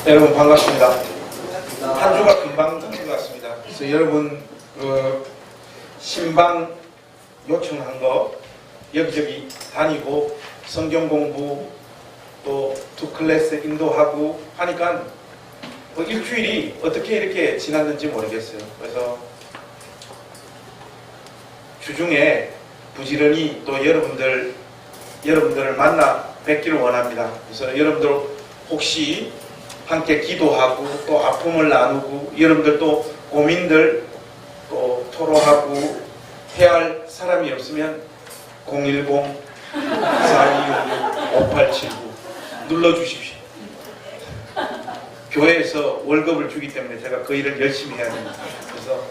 여러분 반갑습니다. 한 주가 금방 끝난 것 같습니다. 그래서 여러분 신방 요청한 거 여기저기 다니고 성경 공부 또 투클래스 인도하고 하니까 일주일이 어떻게 이렇게 지났는지 모르겠어요. 그래서 주중에 부지런히 또 여러분들을 만나 뵙기를 원합니다. 그래서 여러분들 혹시 함께 기도하고 또 아픔을 나누고 여러분들 또 고민들 또 토로하고 해야 할 사람이 없으면 010-4266-5879 눌러주십시오. 교회에서 월급을 주기 때문에 제가 그 일을 열심히 해야 됩니다. 그래서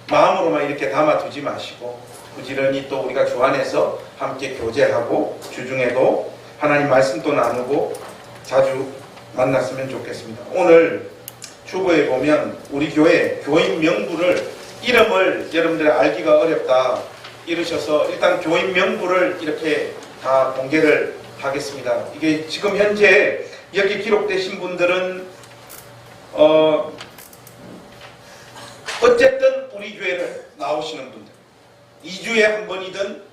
마음으로만 이렇게 담아두지 마시고 부지런히 또 우리가 주 안에서 함께 교제하고 주중에도 하나님 말씀도 나누고 자주 만났으면 좋겠습니다. 오늘 주보에 보면 우리 교회 교인 명부를 이름을 여러분들이 알기가 어렵다 이러셔서 일단 교인 명부를 이렇게 다 공개를 하겠습니다. 이게 지금 현재 여기 기록되신 분들은 어쨌든 우리 교회를 나오시는 분들 2주에 한 번이든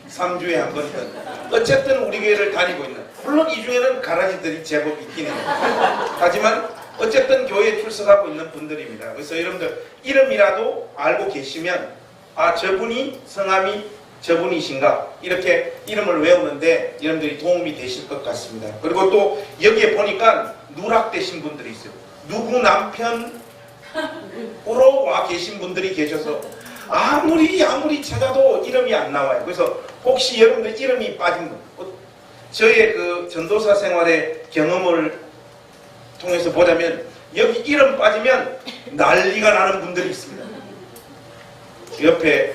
3주에 한 번이든 어쨌든 우리 교회를 다니고 있는, 물론 이 중에는 가라지들이 제법 있긴 해요. 하지만 어쨌든 교회에 출석하고 있는 분들입니다. 그래서 여러분들 이름이라도 알고 계시면 아 저분이 성함이 저분이신가 이렇게 이름을 외우는데 여러분들이 도움이 되실 것 같습니다. 그리고 또 여기에 보니까 누락되신 분들이 있어요. 누구 남편으로 와 계신 분들이 계셔서 아무리 찾아도 이름이 안 나와요. 그래서 혹시 여러분들 이름이 빠진 분, 저의 그 전도사 생활의 경험을 통해서 보자면 여기 이름 빠지면 난리가 나는 분들이 있습니다. 옆에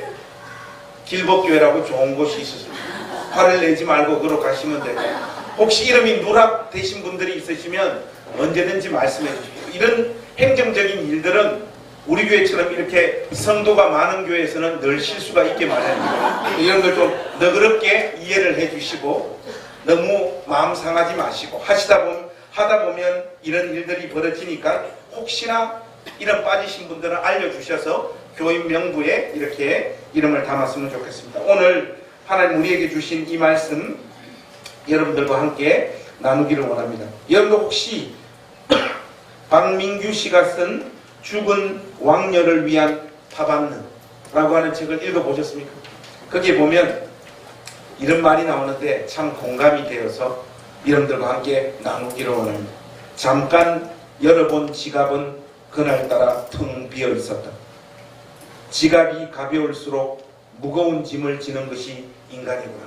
길법교회라고 좋은 곳이 있었습니다. 화를 내지 말고 그로 가시면 되고, 혹시 이름이 누락되신 분들이 있으시면 언제든지 말씀해 주십시오. 이런 행정적인 일들은 우리 교회처럼 이렇게 성도가 많은 교회에서는 늘 실수가 있게 마련입니다. 이런 걸 좀 너그럽게 이해를 해주시고 너무 마음 상하지 마시고 하다 보면 이런 일들이 벌어지니까 혹시나 이름 빠지신 분들은 알려주셔서 교인 명부에 이렇게 이름을 담았으면 좋겠습니다. 오늘 하나님 우리에게 주신 이 말씀 여러분들과 함께 나누기를 원합니다. 여러분들 혹시 박민규 씨가 쓴 죽은 왕녀를 위한 타반는 라고 하는 책을 읽어보셨습니까? 거기에 보면 이런 말이 나오는데 참 공감이 되어서 여러분들과 함께 나누기를 원합니다. 잠깐 열어본 지갑은 그날따라 텅 비어 있었다. 지갑이 가벼울수록 무거운 짐을 지는 것이 인간이구나.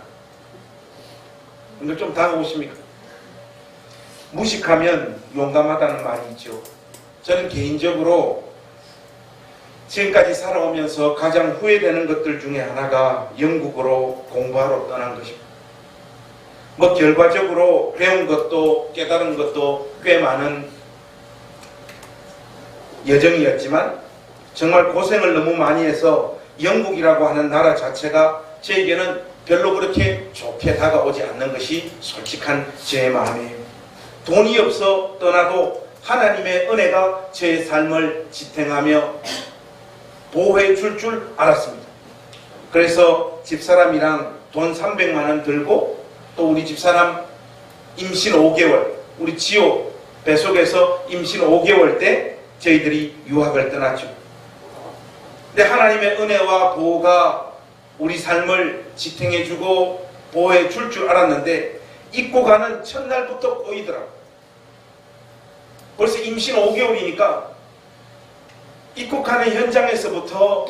근데 좀 다가오십니까? 무식하면 용감하다는 말이 있죠. 저는 개인적으로 지금까지 살아오면서 가장 후회되는 것들 중에 하나가 영국으로 공부하러 떠난 것입니다. 결과적으로 배운 것도 깨달은 것도 꽤 많은 여정이었지만 정말 고생을 너무 많이 해서 영국이라고 하는 나라 자체가 저에게는 별로 그렇게 좋게 다가오지 않는 것이 솔직한 제 마음이에요. 돈이 없어 떠나도 하나님의 은혜가 제 삶을 지탱하며 보호해 줄 알았습니다. 그래서 집사람이랑 돈 300만 원 들고 또 우리 집사람 임신 5개월, 우리 지호 배속에서 임신 5개월 때 저희들이 유학을 떠났죠. 근데 하나님의 은혜와 보호가 우리 삶을 지탱해주고 보호해 줄 알았는데 입고 가는 첫날부터 꼬이더라고요. 벌써 임신 5개월이니까 입국하는 현장에서부터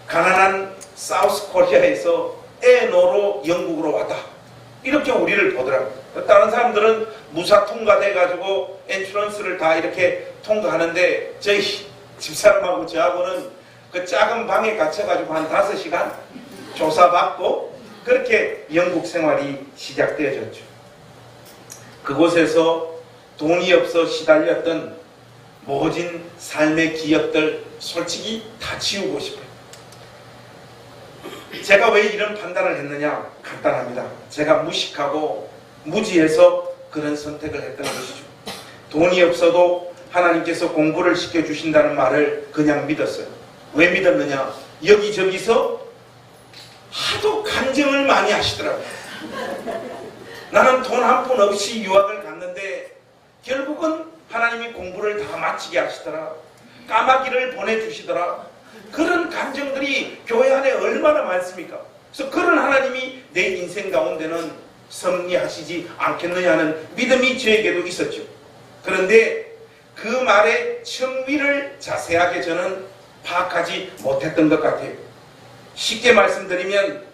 가난한 사우스 코리아에서 애 놓으러 영국으로 왔다. 이렇게 우리를 보더라고요. 다른 사람들은 무사 통과돼가지고 엔트런스를 다 이렇게 통과하는데 저희 집사람하고 저하고는 그 작은 방에 갇혀가지고 한 5시간 조사받고 그렇게 영국 생활이 시작되어졌죠. 그곳에서 돈이 없어 시달렸던 모진 삶의 기억들 솔직히 다 지우고 싶어요. 제가 왜 이런 판단을 했느냐? 간단합니다. 제가 무식하고 무지해서 그런 선택을 했던 것이죠. 돈이 없어도 하나님께서 공부를 시켜주신다는 말을 그냥 믿었어요. 왜 믿었느냐? 여기저기서 하도 간증을 많이 하시더라고요. 나는 돈 한 푼 없이 유학을 갔는데 결국은 하나님이 공부를 다 마치게 하시더라. 까마귀를 보내주시더라. 그런 간증들이 교회 안에 얼마나 많습니까? 그래서 그런 하나님이 내 인생 가운데는 섭리하시지 않겠느냐는 믿음이 저에게도 있었죠. 그런데 그 말의 청위를 자세하게 저는 파악하지 못했던 것 같아요. 쉽게 말씀드리면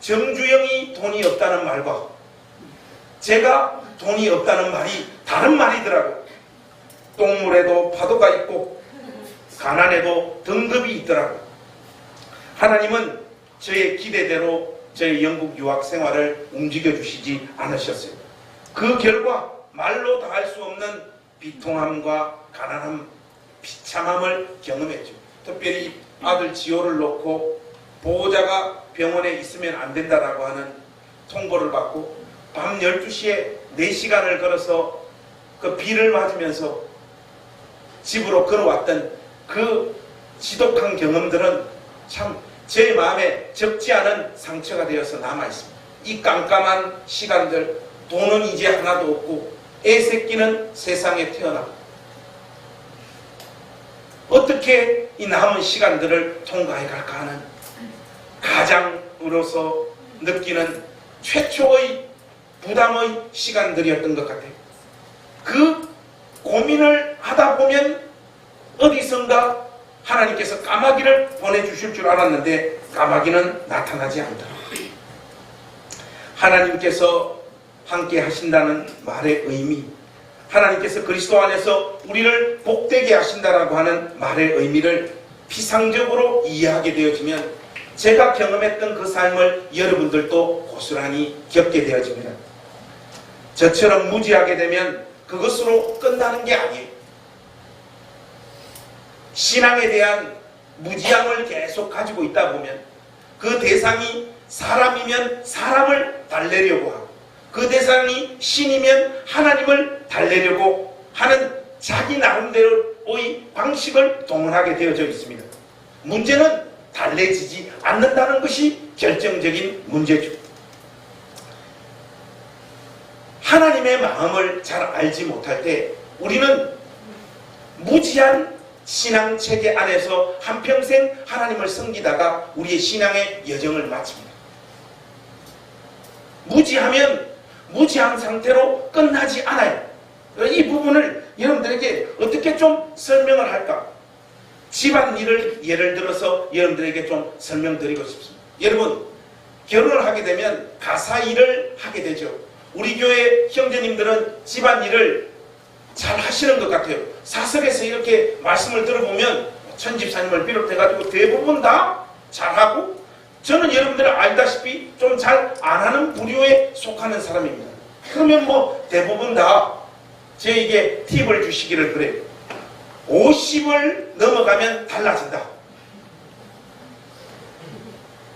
정주영이 돈이 없다는 말과 제가 돈이 없다는 말이 다른 말이더라고요. 똥물에도 파도가 있고 가난에도 등급이 있더라고요. 하나님은 저의 기대대로 저의 영국 유학 생활을 움직여주시지 않으셨어요. 그 결과 말로 다 할 수 없는 비통함과 가난함, 비참함을 경험했죠. 특별히 아들 지호를 놓고 보호자가 병원에 있으면 안 된다라고 하는 통보를 받고 밤 12시에 4시간을 걸어서 그 비를 맞으면서 집으로 걸어왔던 그 지독한 경험들은 참 제 마음에 적지 않은 상처가 되어서 남아있습니다. 이 깜깜한 시간들, 돈은 이제 하나도 없고 애 새끼는 세상에 태어나고 어떻게 이 남은 시간들을 통과해 갈까 하는 가장으로서 느끼는 최초의 부담의 시간들이었던 것 같아요. 그 고민을 하다 보면 어디선가 하나님께서 까마귀를 보내주실 줄 알았는데 까마귀는 나타나지 않더라고요. 하나님께서 함께 하신다는 말의 의미, 하나님께서 그리스도 안에서 우리를 복되게 하신다라고 하는 말의 의미를 피상적으로 이해하게 되어지면 제가 경험했던 그 삶을 여러분들도 고스란히 겪게 되어집니다. 저처럼 무지하게 되면 그것으로 끝나는 게 아니에요. 신앙에 대한 무지함을 계속 가지고 있다 보면 그 대상이 사람이면 사람을 달래려고 하고 그 대상이 신이면 하나님을 달래려고 하는 자기 나름대로의 방식을 동원하게 되어져 있습니다. 문제는 달래지지 않는다는 것이 결정적인 문제죠. 하나님의 마음을 잘 알지 못할 때 우리는 무지한 신앙체계 안에서 한평생 하나님을 섬기다가 우리의 신앙의 여정을 마칩니다. 무지하면 무지한 상태로 끝나지 않아요. 이 부분을 여러분들에게 어떻게 좀 설명을 할까? 집안일을 예를 들어서 여러분들에게 좀 설명드리고 싶습니다. 여러분, 결혼을 하게 되면 가사일을 하게 되죠. 우리 교회 형제님들은 집안일을 잘 하시는 것 같아요. 사석에서 이렇게 말씀을 들어보면 천 집사님을 비롯해가지고 대부분 다 잘하고, 저는 여러분들이 알다시피 좀 잘 안 하는 부류에 속하는 사람입니다. 그러면 뭐 대부분 다 저에게 팁을 주시기를 그래요. 50을 넘어가면 달라진다.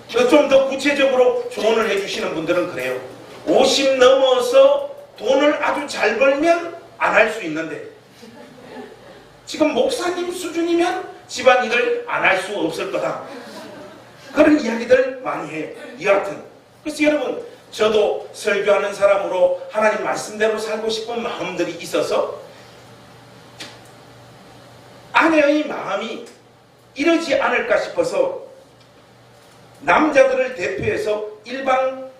좀 더 구체적으로 조언을 해주시는 분들은 그래요. 50 넘어서 돈을 아주 잘 벌면 안 할 수 있는데, 지금 목사님 수준이면 집안일을 안 할 수 없을 거다. 그런 이야기들 많이 해요. 여하튼 그래서 여러분, 저도 설교하는 사람으로 하나님 말씀대로 살고 싶은 마음들이 있어서 아내의 마음이 이러지 않을까 싶어서 남자들을 대표해서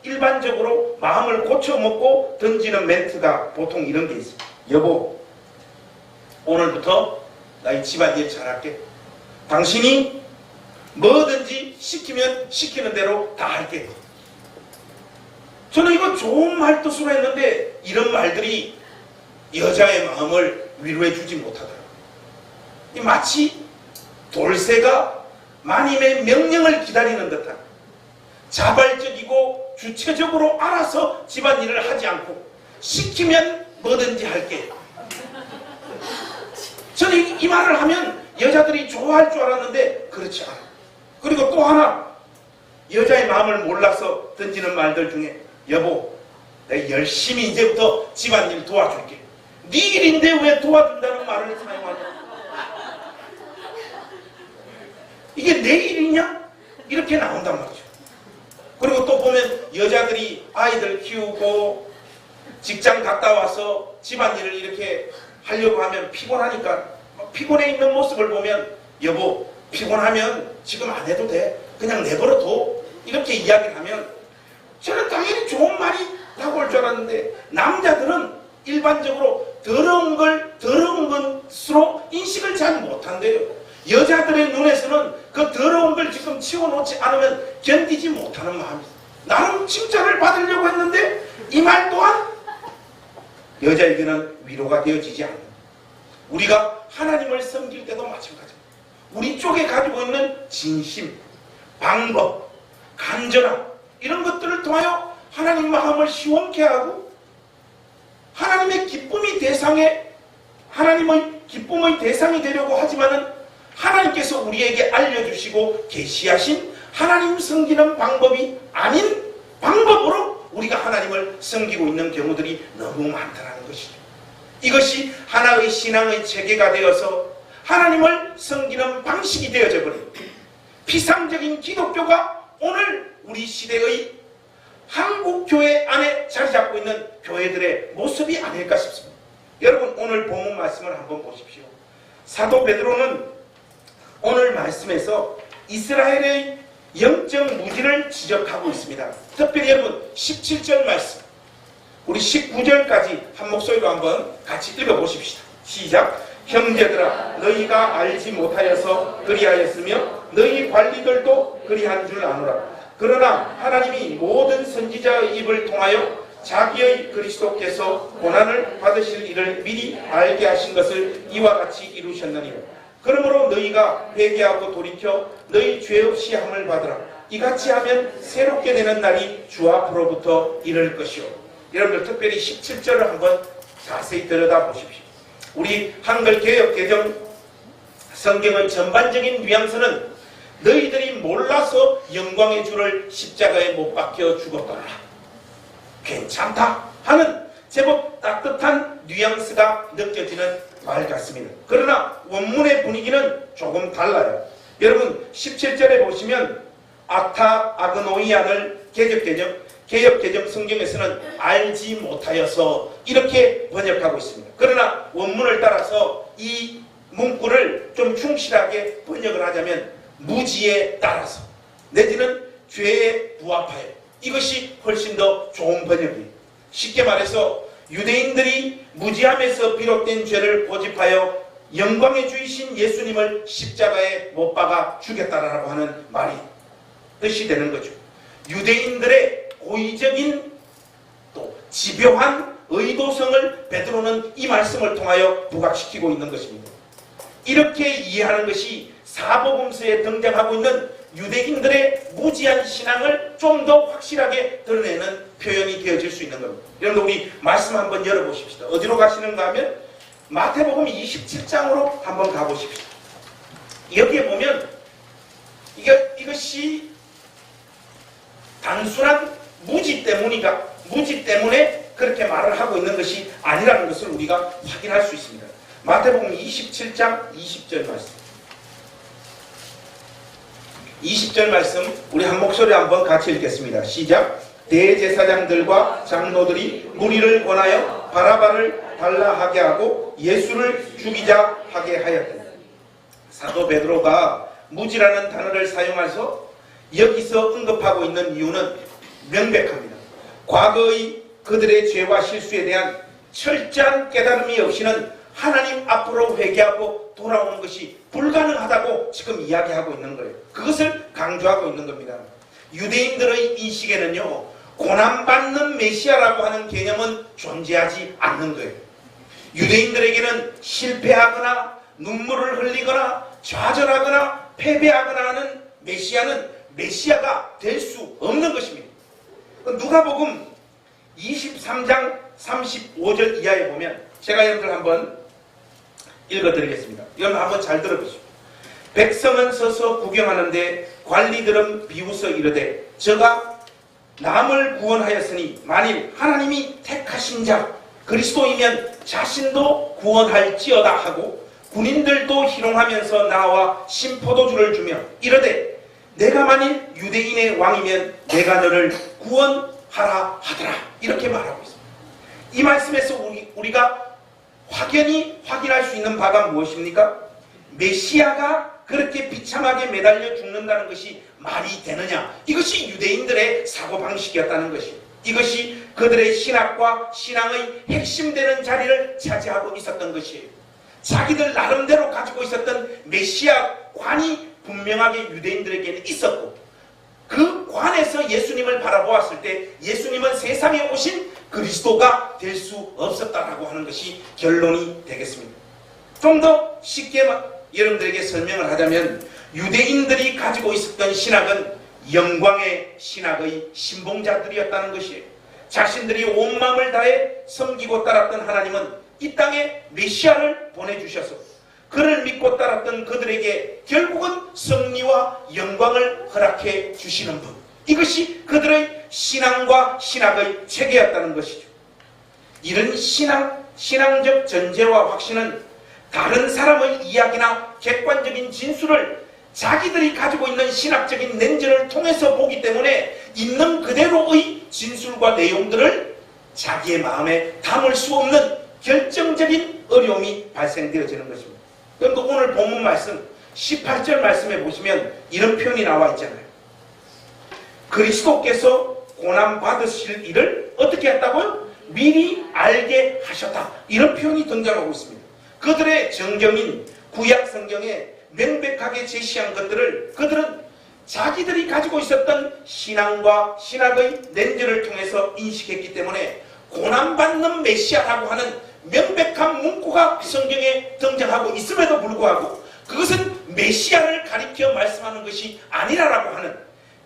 일반적으로 마음을 고쳐먹고 던지는 멘트가 보통 이런 게 있어요. 여보, 오늘부터 나 이 집안일 잘할게. 당신이 뭐든지 시키면 시키는 대로 다 할게. 저는 이거 좋은 말 뜻으로 했는데 이런 말들이 여자의 마음을 위로해 주지 못하더라고요. 마치 돌쇠가 마님의 명령을 기다리는 듯한, 자발적이고 주체적으로 알아서 집안일을 하지 않고 시키면 뭐든지 할게. 저는 이 말을 하면 여자들이 좋아할 줄 알았는데 그렇지 않아요. 그리고 또 하나, 여자의 마음을 몰라서 던지는 말들 중에, 여보, 내가 열심히 이제부터 집안일 도와줄게. 네 일인데 왜 도와준다는 말을 사용하냐? 이게 내 일이냐? 이렇게 나온단 말이죠. 그리고 또 보면 여자들이 아이들 키우고 직장 갔다 와서 집안일을 이렇게 하려고 하면 피곤하니까 피곤해 있는 모습을 보면 여보 피곤하면 지금 안 해도 돼. 그냥 내버려둬. 이렇게 이야기를 하면 저는 당연히 좋은 말이 나올 줄 알았는데 남자들은 일반적으로 더러운 걸 더러운 것으로 인식을 잘 못한대요. 여자들의 눈에서는 그 더러운 걸 지금 치워놓지 않으면 견디지 못하는 마음이 있어요. 나는 칭찬을 받으려고 했는데 이 말 또한 여자에게는 위로가 되어지지 않는, 우리가 하나님을 섬길 때도 마찬가지입니다. 우리 쪽에 가지고 있는 진심, 방법, 간절함 이런 것들을 통하여 하나님 마음을 시원케 하고 하나님의 기쁨의 대상이 되려고 하지만은 하나님께서 우리에게 알려주시고 계시하신 하나님 섬기는 방법이 아닌 방법으로 우리가 하나님을 섬기고 있는 경우들이 너무 많다는 것이죠. 이것이 하나의 신앙의 체계가 되어서 하나님을 섬기는 방식이 되어져 버린 피상적인 기독교가 오늘 우리 시대의 한국교회 안에 자리 잡고 있는 교회들의 모습이 아닐까 싶습니다. 여러분 오늘 본문 말씀을 한번 보십시오. 사도 베드로는 오늘 말씀에서 이스라엘의 영적 무지를 지적하고 있습니다. 특별히 여러분 17절 말씀, 우리 19절까지 한 목소리로 한번 같이 읽어보십시다. 시작. 형제들아 너희가 알지 못하여서 그리하였으며 너희 관리들도 그리한 줄 아노라. 그러나 하나님이 모든 선지자의 입을 통하여 자기의 그리스도께서 고난을 받으실 일을 미리 알게 하신 것을 이와 같이 이루셨느니라. 그러므로 너희가 회개하고 돌이켜 너희 죄 없이 함을 받으라. 이같이 하면 새롭게 되는 날이 주 앞으로부터 이를 것이요. 여러분들 특별히 17절을 한번 자세히 들여다보십시오. 우리 한글 개역 개정 성경의 전반적인 뉘앙스는 너희들이 몰라서 영광의 주를 십자가에 못 박혀 죽었더라. 괜찮다 하는 제법 따뜻한 뉘앙스가 느껴지는 말 같습니다. 그러나 원문의 분위기는 조금 달라요. 여러분 17절에 보시면 아타 아그노이안을 개역 개정 성경에서는 알지 못하여서 이렇게 번역하고 있습니다. 그러나 원문을 따라서 이 문구를 좀 충실하게 번역을 하자면 무지에 따라서 내지는 죄에 부합하여, 이것이 훨씬 더 좋은 번역이에요. 쉽게 말해서 유대인들이 무지함에서 비롯된 죄를 고집하여 영광의 주이신 예수님을 십자가에 못 박아 죽였다라고 하는 말이 뜻이 되는 거죠. 유대인들의 고의적인 또 집요한 의도성을 베드로는 이 말씀을 통하여 부각시키고 있는 것입니다. 이렇게 이해하는 것이 사복음서에 등장하고 있는 유대인들의 무지한 신앙을 좀 더 확실하게 드러내는 표현이 되어질 수 있는 겁니다. 여러분 우리 말씀 한번 열어보십시다. 어디로 가시는가 하면 마태복음 27장으로 한번 가보십시다. 여기에 보면 이것이 단순한 무지 때문에 그렇게 말을 하고 있는 것이 아니라는 것을 우리가 확인할 수 있습니다. 마태복음 27장 20절 말씀. 20절 말씀 우리 한 목소리 한번 같이 읽겠습니다. 시작. 대제사장들과 장로들이 무리를 권하여 바라바를 달라하게 하고 예수를 죽이자 하게 하였다. 사도 베드로가 무지라는 단어를 사용해서 여기서 언급하고 있는 이유는 명백합니다. 과거의 그들의 죄와 실수에 대한 철저한 깨달음이 없이는 하나님 앞으로 회개하고 돌아오는 것이 불가능하다고 지금 이야기하고 있는 거예요. 그것을 강조하고 있는 겁니다. 유대인들의 인식에는요, 고난받는 메시아라고 하는 개념은 존재하지 않는 거예요. 유대인들에게는 실패하거나 눈물을 흘리거나 좌절하거나 패배하거나 하는 메시아는 메시아가 될 수 없는 것입니다. 누가복음 23장 35절 이하에 보면 제가 여러분들 한번 읽어드리겠습니다. 여러분 한번 잘 들어보시오. 백성은 서서 구경하는데 관리들은 비웃어 이르되 저가 남을 구원하였으니 만일 하나님이 택하신 자 그리스도이면 자신도 구원할지어다 하고 군인들도 희롱하면서 나와 신포도주를 주며 이르되 내가 만일 유대인의 왕이면 내가 너를 구원하라 하더라. 이렇게 말하고 있습니다. 이 말씀에서 우리가 확연히 확인할 수 있는 바가 무엇입니까? 메시아가 그렇게 비참하게 매달려 죽는다는 것이 말이 되느냐? 이것이 유대인들의 사고방식이었다는 것이에요. 이것이 그들의 신학과 신앙의 핵심되는 자리를 차지하고 있었던 것이에요. 자기들 나름대로 가지고 있었던 메시아관이 분명하게 유대인들에게는 있었고 그 관에서 예수님을 바라보았을 때 예수님은 세상에 오신 그리스도가 될 수 없었다라고 하는 것이 결론이 되겠습니다. 좀 더 쉽게 여러분들에게 설명을 하자면 유대인들이 가지고 있었던 신학은 영광의 신학의 신봉자들이었다는 것이에요. 자신들이 온 마음을 다해 섬기고 따랐던 하나님은 이 땅에 메시아를 보내주셔서 그를 믿고 따랐던 그들에게 결국은 승리와 영광을 허락해 주시는 분. 이것이 그들의 신앙과 신학의 체계였다는 것이죠. 이런 신앙적 전제와 확신은 다른 사람의 이야기나 객관적인 진술을 자기들이 가지고 있는 신학적인 렌즈를 통해서 보기 때문에 있는 그대로의 진술과 내용들을 자기의 마음에 담을 수 없는 결정적인 어려움이 발생되어지는 것입니다. 그런데 오늘 본문 말씀 18절 말씀에 보시면 이런 표현이 나와 있잖아요. 그리스도께서 고난 받으실 일을 어떻게 했다고요? 미리 알게 하셨다. 이런 표현이 등장하고 있습니다. 그들의 정경인 구약 성경에 명백하게 제시한 것들을 그들은 자기들이 가지고 있었던 신앙과 신학의 렌즈를 통해서 인식했기 때문에 고난받는 메시아라고 하는 명백한 문구가 성경에 등장하고 있음에도 불구하고 그것은 메시아를 가리켜 말씀하는 것이 아니라라고 하는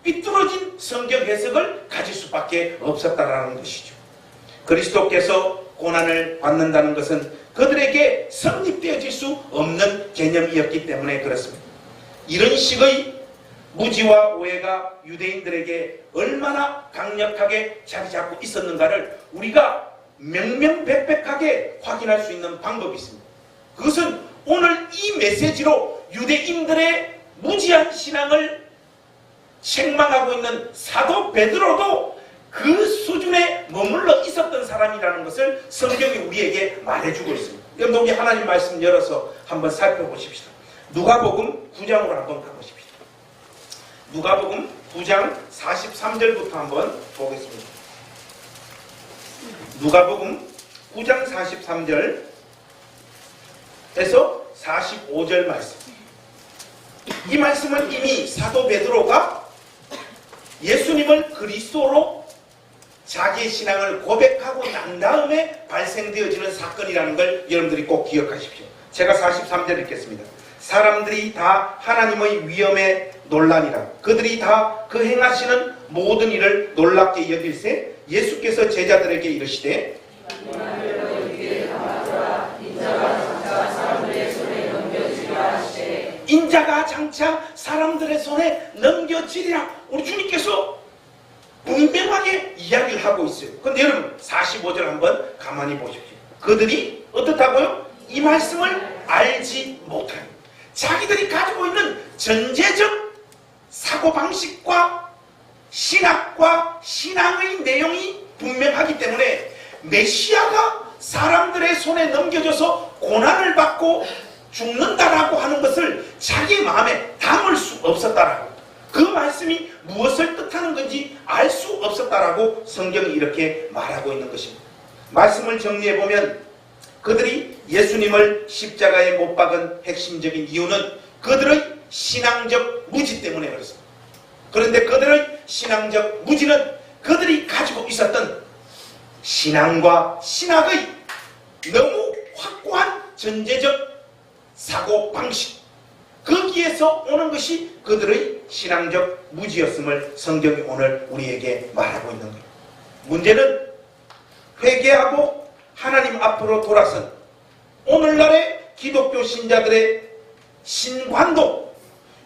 삐뚤어진 성경 해석을 가질 수밖에 없었다라는 것이죠. 그리스도께서 고난을 받는다는 것은 그들에게 성립되어질 수 없는 개념이었기 때문에 그렇습니다. 이런 식의 무지와 오해가 유대인들에게 얼마나 강력하게 자리 잡고 있었는가를 우리가 명명백백하게 확인할 수 있는 방법이 있습니다. 그것은 오늘 이 메시지로 유대인들의 무지한 신앙을 책망하고 있는 사도 베드로도 그 수준에 머물러 있었던 사람이라는 것을 성경이 우리에게 말해주고 있습니다. 여러분 우리 하나님 말씀 열어서 한번 살펴보십시다. 누가복음 9장으로 한번 가보십시다. 누가복음 9장 43절부터 한번 보겠습니다. 누가복음 9장 43절에서 45절 말씀. 이 말씀은 이미 사도 베드로가 예수님을 그리스도로 자기의 신앙을 고백하고 난 다음에 발생되어지는 사건이라는 걸 여러분들이 꼭 기억하십시오. 제가 43절 읽겠습니다. 사람들이 다 하나님의 위엄에 놀라니라. 그들이 다 그 행하시는 모든 일을 놀랍게 여길세 예수께서 제자들에게 이르시되 인자가 장차 사람들의 손에 넘겨지리라. 우리 주님께서 분명하게 이야기를 하고 있어요. 그런데 여러분 45절 한번 가만히 보십시오. 그들이 어떻다고요? 이 말씀을 알지 못하니 자기들이 가지고 있는 전제적 사고방식과 신학과 신앙의 내용이 분명하기 때문에 메시아가 사람들의 손에 넘겨져서 고난을 받고 죽는다라고 하는 것을 자기 마음에 담을 수 없었다라고, 그 말씀이 무엇을 뜻하는 건지 알 수 없었다라고 성경이 이렇게 말하고 있는 것입니다. 말씀을 정리해보면 그들이 예수님을 십자가에 못 박은 핵심적인 이유는 그들의 신앙적 무지 때문에 그렇습니다. 그런데 그들의 신앙적 무지는 그들이 가지고 있었던 신앙과 신학의 너무 확고한 전제적 사고방식, 거기에서 오는 것이 그들의 신앙적 무지였음을 성경이 오늘 우리에게 말하고 있는 거예요. 문제는 회개하고 하나님 앞으로 돌아선 오늘날의 기독교 신자들의 신관도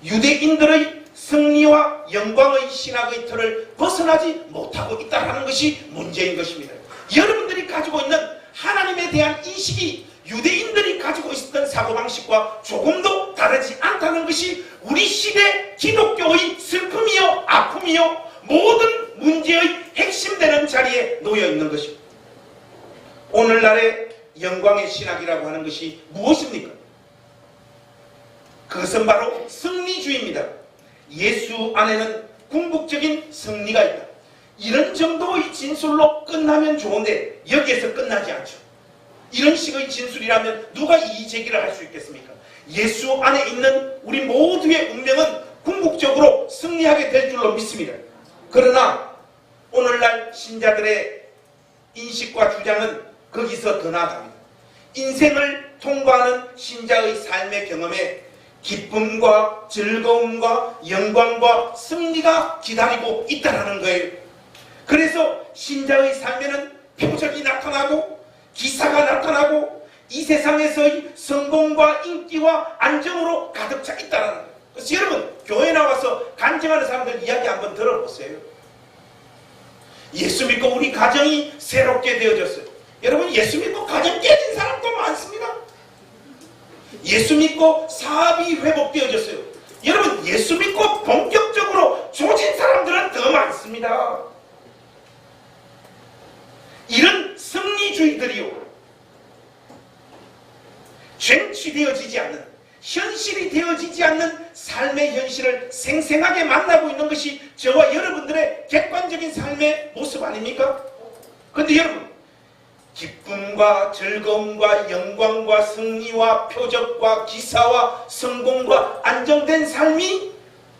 유대인들의 승리와 영광의 신학의 틀을 벗어나지 못하고 있다는 것이 문제인 것입니다. 여러분들이 가지고 있는 하나님에 대한 인식이 유대인들이 가지고 있었던 사고방식과 조금도 다르지 않다는 것이 우리 시대 기독교의 슬픔이요 아픔이요 모든 문제의 핵심되는 자리에 놓여 있는 것입니다. 오늘날의 영광의 신학이라고 하는 것이 무엇입니까? 그것은 바로 승리주의입니다. 예수 안에는 궁극적인 승리가 있다. 이런 정도의 진술로 끝나면 좋은데 여기에서 끝나지 않죠. 이런 식의 진술이라면 누가 이의제기를 할 수 있겠습니까? 예수 안에 있는 우리 모두의 운명은 궁극적으로 승리하게 될 줄로 믿습니다. 그러나 오늘날 신자들의 인식과 주장은 거기서 더 나아갑니다. 인생을 통과하는 신자의 삶의 경험에 기쁨과 즐거움과 영광과 승리가 기다리고 있다는 거예요. 그래서 신자의 삶에는 표적이 나타나고 기사가 나타나고 이 세상에서의 성공과 인기와 안정으로 가득 차 있다는 거예요. 그래서 여러분 교회 나와서 간증하는 사람들 이야기 한번 들어보세요. 예수 믿고 우리 가정이 새롭게 되어졌어요. 여러분 예수 믿고 가정 깨진 사람도 많습니다. 예수 믿고 사업이 회복되어졌어요. 여러분 예수 믿고 본격적으로 조진 사람들은 더 많습니다. 이런 승리주의들이요 쟁취되어지지 않는 현실이 되어지지 않는 삶의 현실을 생생하게 만나고 있는 것이 저와 여러분들의 객관적인 삶의 모습 아닙니까? 그런데 여러분 기쁨과 즐거움과 영광과 승리와 표적과 기사와 성공과 안정된 삶이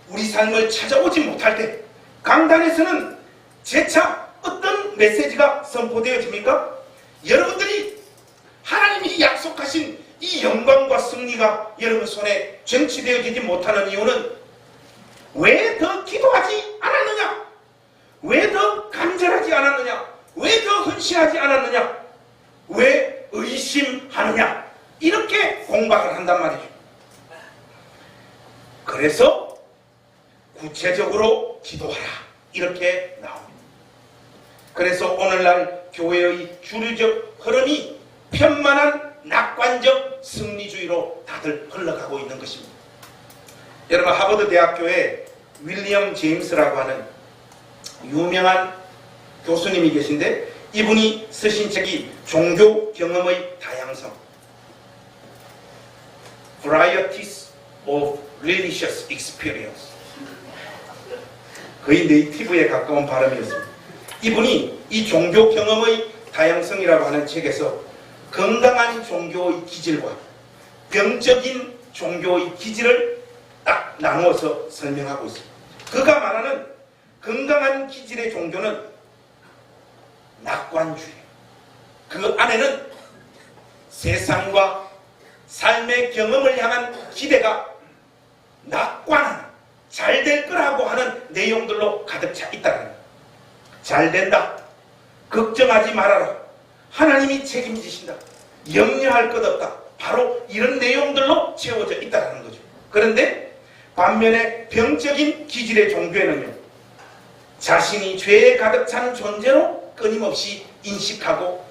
우리 삶을 찾아오지 못할 때 강단에서는 재차 어떤 메시지가 선포되어집니까? 여러분들이 하나님이 약속하신 이 영광과 승리가 여러분 손에 쟁취되어지지 못하는 이유는 왜 더 기도하지 않았느냐? 왜 더 간절하지 않았느냐? 왜 더 헌신하지 않았느냐? 왜 의심하느냐? 이렇게 공박을 한단 말이죠. 그래서 구체적으로 기도하라 이렇게 나옵니다. 그래서 오늘날 교회의 주류적 흐름이 편만한 낙관적 승리주의로 다들 흘러가고 있는 것입니다. 여러분 하버드 대학교에 윌리엄 제임스라고 하는 유명한 교수님이 계신데 이분이 쓰신 책이 종교 경험의 다양성 Varieties of Religious Experience 거의 네이티브에 가까운 발음이었습니다. 이분이 이 종교 경험의 다양성이라고 하는 책에서 건강한 종교의 기질과 병적인 종교의 기질을 딱 나누어서 설명하고 있습니다. 그가 말하는 건강한 기질의 종교는 낙관주의. 그 안에는 세상과 삶의 경험을 향한 기대가 낙관하는 잘 될 거라고 하는 내용들로 가득 차 있다는 거예요. 잘 된다. 걱정하지 말아라. 하나님이 책임지신다. 염려할 것 없다. 바로 이런 내용들로 채워져 있다는 거죠. 그런데 반면에 병적인 기질의 종교에는요. 자신이 죄에 가득 찬 존재로 끊임없이 인식하고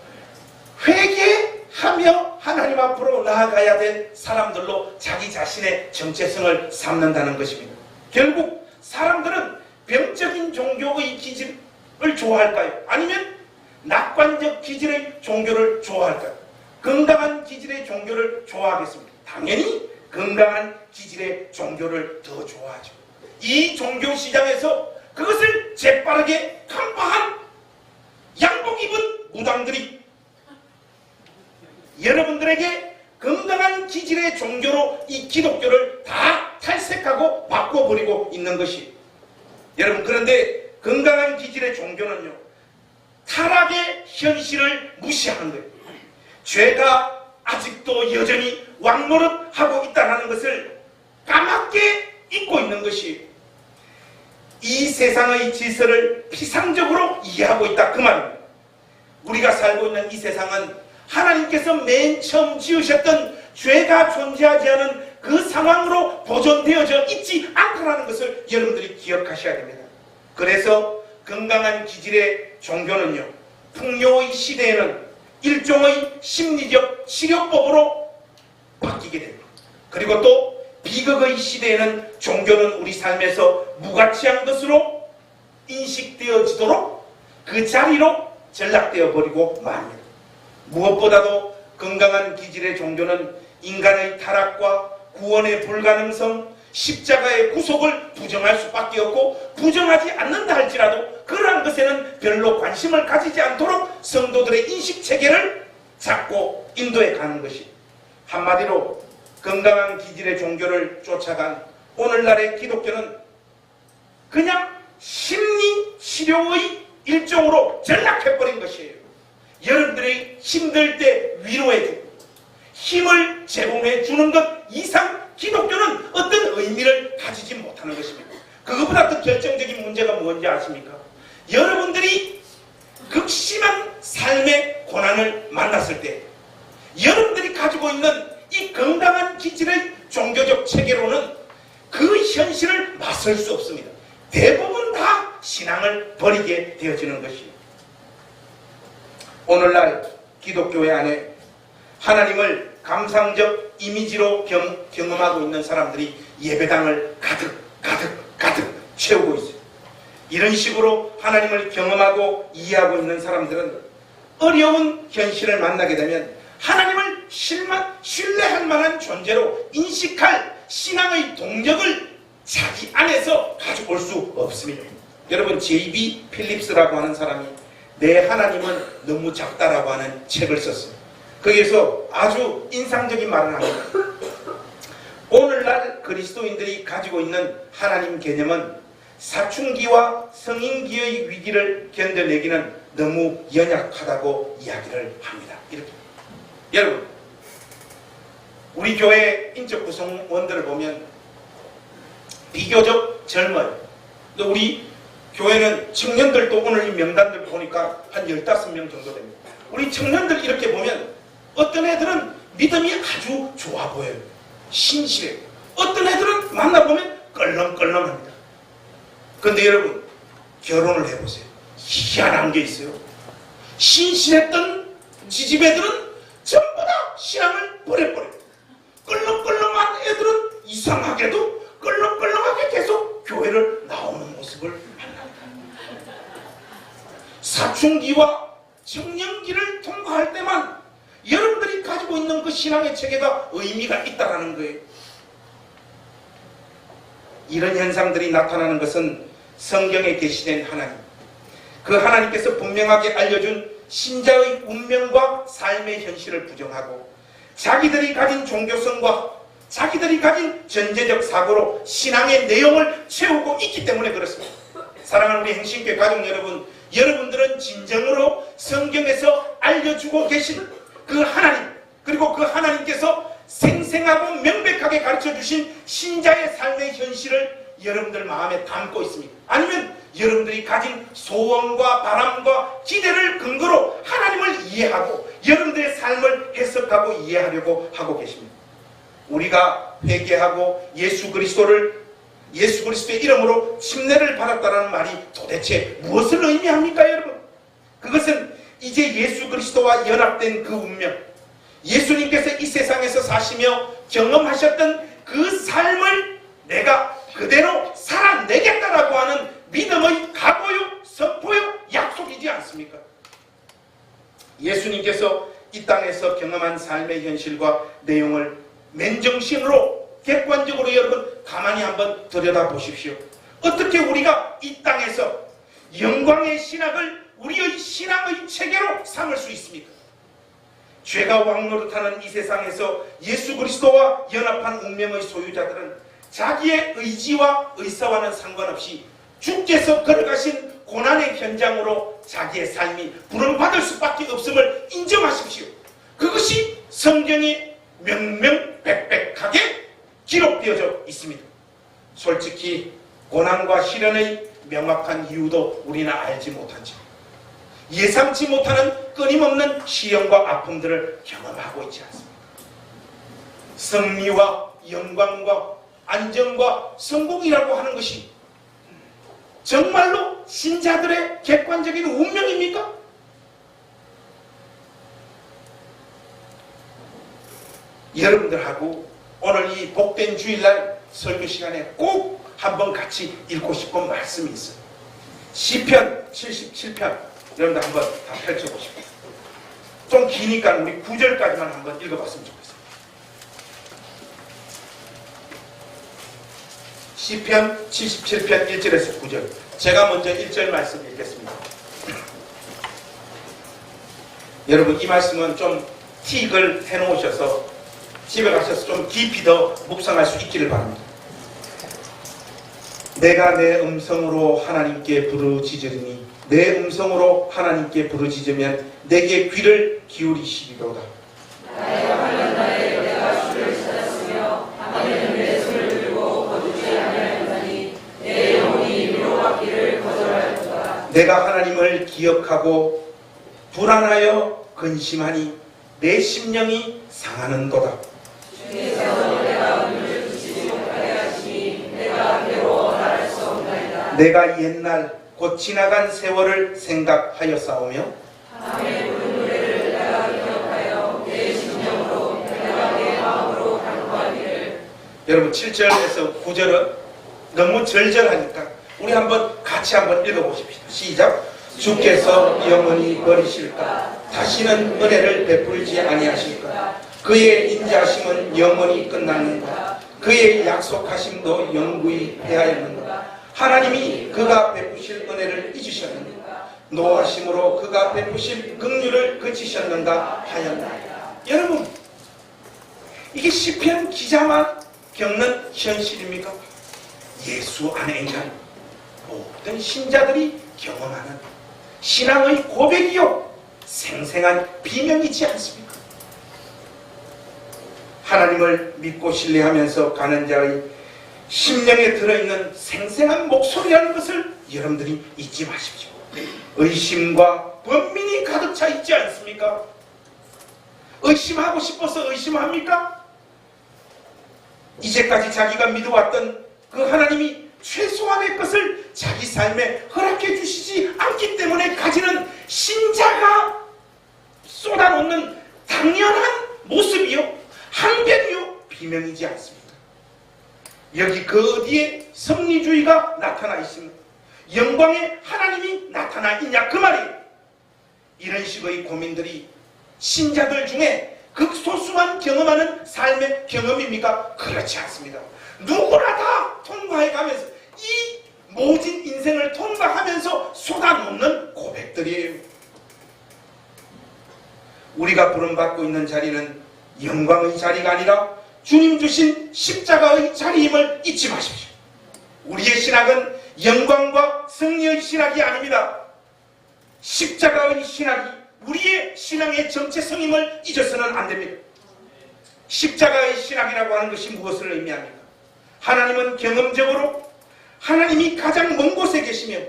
회개하며 하나님 앞으로 나아가야 될 사람들로 자기 자신의 정체성을 삼는다는 것입니다. 결국 사람들은 병적인 종교의 기질을 좋아할까요? 아니면 낙관적 기질의 종교를 좋아할까요? 건강한 기질의 종교를 좋아하겠습니다. 당연히 건강한 기질의 종교를 더 좋아하죠. 이 종교 시장에서 그것을 재빠르게 간파한 양복 입은 무당들이 여러분들에게 건강한 기질의 종교로 이 기독교를 다 탈색하고 바꿔버리고 있는 것이 여러분 그런데 건강한 기질의 종교는요 타락의 현실을 무시하는 거예요. 죄가 아직도 여전히 왕노릇하고 있다는 것을 까맣게 잊고 있는 것이 이 세상의 질서를 피상적으로 이해하고 있다 그 말입니다. 우리가 살고 있는 이 세상은 하나님께서 맨 처음 지으셨던 죄가 존재하지 않은 그 상황으로 보존되어져 있지 않다는 것을 여러분들이 기억하셔야 됩니다. 그래서 건강한 기질의 종교는요, 풍요의 시대에는 일종의 심리적 치료법으로 바뀌게 됩니다. 그리고 또 비극의 시대에는 종교는 우리 삶에서 무가치한 것으로 인식되어지도록 그 자리로 전락되어 버리고 맙니다. 무엇보다도 건강한 기질의 종교는 인간의 타락과 구원의 불가능성, 십자가의 구속을 부정할 수밖에 없고, 부정하지 않는다 할지라도 그러한 것에는 별로 관심을 가지지 않도록 성도들의 인식체계를 잡고 인도해 가는 것이, 한마디로 건강한 기질의 종교를 쫓아간 오늘날의 기독교는 그냥 심리치료의 일종으로 전락해버린 것이에요. 여러분들이 힘들 때 위로해주고 힘을 제공해 주는 것 이상 기독교는 어떤 의미를 가지지 못하는 것입니다. 그것보다 더 결정적인 문제가 뭔지 아십니까? 여러분들이 극심한 삶의 고난을 만났을 때 여러분들이 가지고 있는 이 건강한 기질의 종교적 체계로는 그 현실을 맞설 수 없습니다. 대부분 다 신앙을 버리게 되어지는 것이에요. 오늘날 기독교회 안에 하나님을 감상적 이미지로 경험하고 있는 사람들이 예배당을 가득 채우고 있어요. 이런 식으로 하나님을 경험하고 이해하고 있는 사람들은 어려운 현실을 만나게 되면 하나님을 신뢰할 만한 존재로 인식할 신앙의 동력을 자기 안에서 가져올 수 없습니다. 여러분, J.B. 필립스라고 하는 사람이 내 하나님은 너무 작다라고 하는 책을 썼어요. 거기에서 아주 인상적인 말을 합니다. 오늘날 그리스도인들이 가지고 있는 하나님 개념은 사춘기와 성인기의 위기를 견뎌내기는 너무 연약하다고 이야기를 합니다. 이렇게. 여러분, 우리 교회 인적 구성원들을 보면 비교적 젊어요. 우리 교회는 청년들도 오늘 이 명단들 보니까 한 15명 정도 됩니다. 우리 청년들 이렇게 보면 어떤 애들은 믿음이 아주 좋아 보여요. 신실해요. 어떤 애들은 만나보면 껄렁껄렁합니다. 그런데 여러분, 결혼을 해보세요. 희한한 게 있어요. 신실했던 지집애들은 전부 다 신앙을 버려버려요. 껄렁껄렁한 애들은 이상하게도 껄렁껄렁하게 계속 교회를 나오는 모습을 만납니다. 사춘기와 청년기를 통과할 때만 여러분들이 가지고 있는 그 신앙의 체계가 의미가 있다는 거예요. 이런 현상들이 나타나는 것은 성경에 계시된 하나님, 그 하나님께서 분명하게 알려준 신자의 운명과 삶의 현실을 부정하고 자기들이 가진 종교성과 자기들이 가진 전제적 사고로 신앙의 내용을 채우고 있기 때문에 그렇습니다. 사랑하는 우리 행신교회 가족 여러분, 여러분들은 진정으로 성경에서 알려주고 계신 그 하나님, 그리고 그 하나님께서 생생하고 명백하게 가르쳐주신 신자의 삶의 현실을 여러분들 마음에 담고 있습니까? 아니면 여러분들이 가진 소원과 바람과 기대를 근거로 하나님을 이해하고 여러분들의 삶을 해석하고 이해하려고 하고 계십니다. 우리가 회개하고 예수 그리스도의 이름으로 침례를 받았다는 말이 도대체 무엇을 의미합니까, 여러분? 그것은 이제 예수 그리스도와 연합된 그 운명, 예수님께서 이 세상에서 사시며 경험하셨던 그 삶을 내가 그대로 살아내겠다라고 하는 믿음의 각오요, 선포요, 약속이지 않습니까? 예수님께서 이 땅에서 경험한 삶의 현실과 내용을 맨정신으로 객관적으로 여러분 가만히 한번 들여다보십시오. 어떻게 우리가 이 땅에서 영광의 신학을 우리의 신앙의 체계로 삼을 수 있습니까? 죄가 왕노릇하는 이 세상에서 예수 그리스도와 연합한 운명의 소유자들은 자기의 의지와 의사와는 상관없이 주께서 걸어가신 고난의 현장으로 자기의 삶이 부름받을 수밖에 없음을 인정하십시오. 그것이 성경에 명명백백하게 기록되어져 있습니다. 솔직히 고난과 시련의 명확한 이유도 우리는 알지 못하죠. 예상치 못하는 끊임없는 시련과 아픔들을 경험하고 있지 않습니까? 승리와 영광과 안정과 성공이라고 하는 것이 정말로 신자들의 객관적인 운명입니까? 여러분들하고 오늘 이 복된 주일날 설교 시간에 꼭 한번 같이 읽고 싶은 말씀이 있어요. 시편 77편 여러분들 한번 다 펼쳐보시고, 좀 기니까 우리 9절까지만 한번 읽어봤으면 좋겠어요. 시편 77편 1절에서 9절. 제가 먼저 1절 말씀 읽겠습니다. 여러분, 이 말씀은 좀 틱을 해놓으셔서 집에 가셔서 좀 깊이 더 묵상할 수 있기를 바랍니다. 내가 내 음성으로 하나님께 부르짖으리니 내 음성으로 하나님께 부르짖으면 내게 귀를 기울이시리로다. 나의 환난날에 내가 주를 찾았으며 밤에는 내 손을 들고 거두지 아니하였나니 내 영혼이 위로받기를 거절하였도다. 내가 하나님을 기억하고 불안하여 근심하니 내 심령이 상하는도다. 주께서 내가 눈을 붙이지 못하게 하시니 내가 괴로워 말할 수 없나이다. 내가 옛날 곧 지나간 세월을 생각하였사오며 밤에 부른 노래를 내가 기억하여 내 심령으로 내가 내 마음으로 간구하기를. 여러분, 7절에서 9절은 너무 절절하니까 우리 한번 같이 한번 읽어보십시다. 시작. 주께서 영원히 버리실까? 다시는 은혜를 베풀지 아니하실까? 그의 인자심은 영원히 끝났는가? 그의 약속하심도 영구히 패하였는가? 하나님이 그가 베푸실 은혜를 잊으셨는가? 노하심으로 그가 베푸실 긍휼을 그치셨는가 하였나이다. 여러분, 이게 시편 기자만 겪는 현실입니까? 예수 안에 있는 모든 신자들이 경험하는 신앙의 고백이요 생생한 비명이지 않습니까? 하나님을 믿고 신뢰하면서 가는 자의 심령에 들어있는 생생한 목소리라는 것을 여러분들이 잊지 마십시오. 의심과 번민이 가득 차 있지 않습니까? 의심하고 싶어서 의심합니까? 이제까지 자기가 믿어왔던 그 하나님이 최소한의 것을 자기 삶에 허락해 주시지 않기 때문에 가지는 신자가 쏟아놓는 당연한 모습이요 항변이요 비명이지 않습니까? 여기 그 어디에 섭리주의가 나타나 있습니다. 영광의 하나님이 나타나 있냐 그 말이에요. 이런 식의 고민들이 신자들 중에 극소수만 경험하는 삶의 경험입니까? 그렇지 않습니다. 누구나 다 통과해가면서 이 모진 인생을 통과하면서 쏟아놓는 고백들이에요. 우리가 부름받고 있는 자리는 영광의 자리가 아니라 주님 주신 십자가의 자리임을 잊지 마십시오. 우리의 신학은 영광과 승리의 신학이 아닙니다. 십자가의 신학이 우리의 신앙의 정체성임을 잊어서는 안 됩니다. 십자가의 신학이라고 하는 것이 무엇을 의미합니까? 하나님은 경험적으로 하나님이 가장 먼 곳에 계시며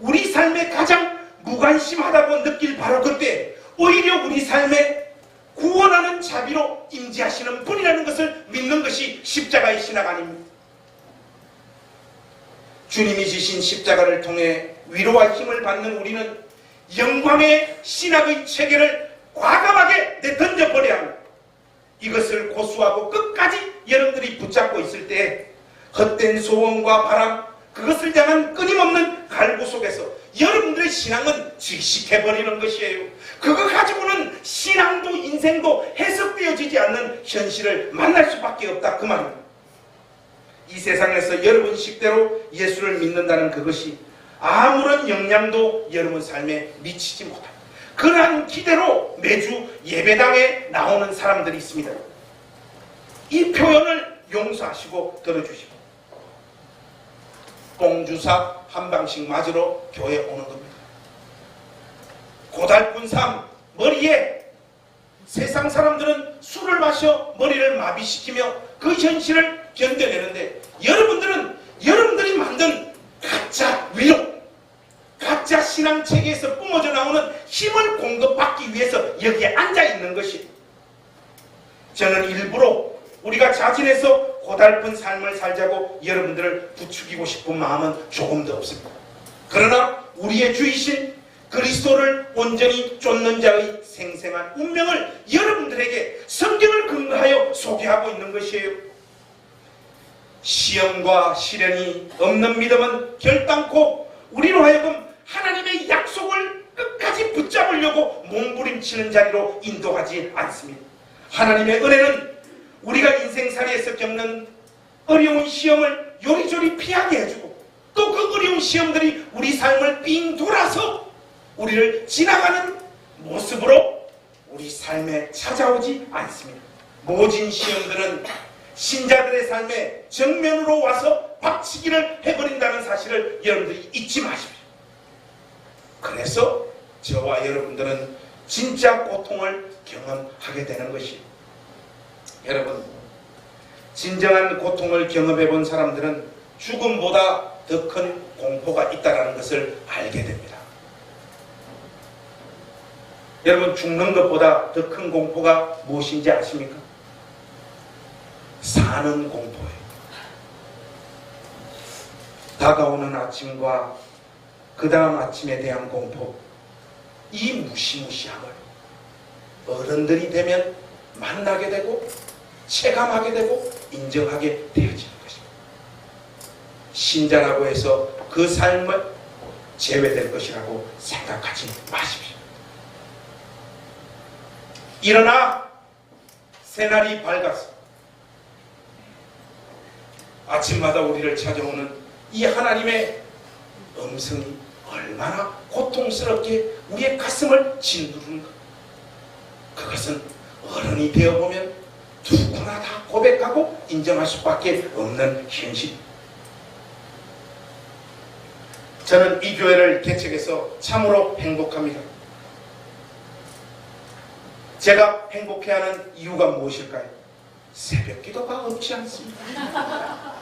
우리 삶에 가장 무관심하다고 느낄 바로 그때 오히려 우리 삶에 구원하는 자비로 임재하시는 분이라는 것을 믿는 것이 십자가의 신학 아닙니다. 주님이 지신 십자가를 통해 위로와 힘을 받는 우리는 영광의 신학의 체계를 과감하게 내던져버려야 합니다. 이것을 고수하고 끝까지 여러분들이 붙잡고 있을 때 헛된 소원과 바람, 그것을 향한 끊임없는 갈구 속에서 여러분들의 신앙은 질식해버리는 것이에요. 그거 가지고는 신앙도 인생도 해석되어지지 않는 현실을 만날 수밖에 없다 그 말입니다. 이 세상에서 여러분 식대로 예수를 믿는다는 그것이 아무런 영향도 여러분 삶에 미치지 못합니다. 그러한 기대로 매주 예배당에 나오는 사람들이 있습니다. 이 표현을 용서하시고 들어주시고 똥주사 한 방씩 맞으러 교회에 오는 겁니다. 고달픈 삶, 머리에 세상 사람들은 술을 마셔 머리를 마비시키며 그 현실을 견뎌내는데 여러분들은 여러분들이 만든 가짜 위로, 가짜 신앙체계에서 뿜어져 나오는 힘을 공급받기 위해서 여기에 앉아있는 것이, 저는 일부러 우리가 자진해서 고달픈 삶을 살자고 여러분들을 부추기고 싶은 마음은 조금도 없습니다. 그러나 우리의 주이신 그리스도를 온전히 쫓는 자의 생생한 운명을 여러분들에게 성경을 근거하여 소개하고 있는 것이에요. 시험과 시련이 없는 믿음은 결단코 우리로 하여금 하나님의 약속을 끝까지 붙잡으려고 몸부림치는 자리로 인도하지 않습니다. 하나님의 은혜는 우리가 인생살이에서 겪는 어려운 시험을 요리조리 피하게 해주고 또 그 어려운 시험들이 우리 삶을 빙 돌아서 우리를 지나가는 모습으로 우리 삶에 찾아오지 않습니다. 모진 시험들은 신자들의 삶에 정면으로 와서 박치기를 해버린다는 사실을 여러분들이 잊지 마십시오. 그래서 저와 여러분들은 진짜 고통을 경험하게 되는 것이에요. 여러분, 진정한 고통을 경험해 본 사람들은 죽음보다 더 큰 공포가 있다는 것을 알게 됩니다. 여러분, 죽는 것보다 더 큰 공포가 무엇인지 아십니까? 사는 공포예요. 다가오는 아침과 그 다음 아침에 대한 공포, 이 무시무시함을 어른들이 되면 만나게 되고 체감하게 되고 인정하게 되어지는 것입니다. 신자라고 해서 그 삶을 제외될 것이라고 생각하지 마십시오. 일어나 새날이 밝았어. 아침마다 우리를 찾아오는 이 하나님의 음성이 얼마나 고통스럽게 우리의 가슴을 짓누르는가. 그것은 어른이 되어보면 누구나 다 고백하고 인정할 수밖에 없는 현실입니다. 저는 이 교회를 개척해서 참으로 행복합니다. 제가 행복해하는 이유가 무엇일까요? 새벽 기도가 없지 않습니다.